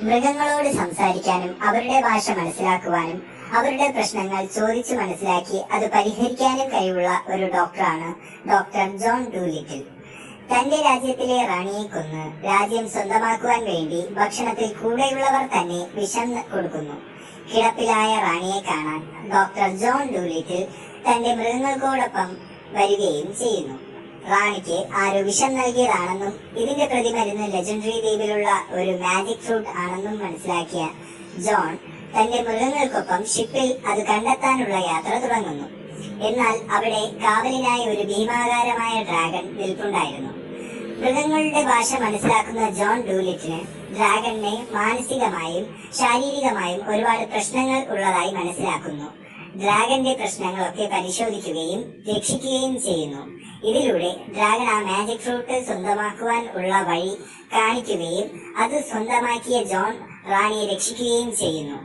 മൃഗങ്ങളോട് സംസാരിക്കാനും അവരുടെ ഭാഷ മനസ്സിലാക്കുവാനും അവരുടെ പ്രശ്നങ്ങൾ ചോദിച്ചു മനസ്സിലാക്കി അത് പരിഹരിക്കാനും കഴിവുള്ള ഒരു ഡോക്ടറാണ് ഡോക്ടർ ജോൺ ഡൂലിറ്റിൽ. തന്റെ രാജ്യത്തിലെ റാണിയെ കൊന്ന് രാജ്യം സ്വന്തമാക്കുവാൻ വേണ്ടി ഭക്ഷണത്തിൽ കൂടെയുള്ളവർ തന്നെ വിഷം കൊടുക്കുന്നു. കിടപ്പിലായ റാണിയെ കാണാൻ ഡോക്ടർ ജോൺ ഡൂലിറ്റിൽ തന്റെ മൃഗങ്ങൾക്കോടൊപ്പം വരികയും ചെയ്യുന്നു. റാണിക്ക് ആരോ വിഷം നൽകിയതാണെന്നും ഇതിന്റെ പ്രതിമരുന്ന് ലെജൻഡറി ദ്വീപിലുള്ള ഒരു മാജിക് ഫ്രൂട്ട് ആണെന്നും മനസ്സിലാക്കിയ ജോൺ തന്റെ മൃഗങ്ങൾക്കൊപ്പം ഷിപ്പിൽ അത് കണ്ടെത്താനുള്ള യാത്ര തുടങ്ങുന്നു. എന്നാൽ അവിടെ കാവലിനായി ഒരു ഭീമാകാരമായ ഡ്രാഗൺ നിൽപ്പുണ്ടായിരുന്നു. മൃഗങ്ങളുടെ ഭാഷ മനസ്സിലാക്കുന്ന ജോൺ ഡൂലിറ്റിന് ഡ്രാഗണിനെ മാനസികമായും ശാരീരികമായും ഒരുപാട് പ്രശ്നങ്ങൾ ഉള്ളതായി മനസ്സിലാക്കുന്നു. ഡ്രാഗന്റെ പ്രശ്നങ്ങളൊക്കെ പരിശോധിക്കുകയും രക്ഷിക്കുകയും ചെയ്യുന്നു. ഇതിലൂടെ ഡ്രാഗൺ ആ മാജിക് ഫ്രൂട്ട് സ്വന്തമാക്കുവാൻ ഉള്ള വഴി കാണിക്കുകയും അത് സ്വന്തമാക്കിയ ജോൺ റാണിയെ രക്ഷിക്കുകയും ചെയ്യുന്നു.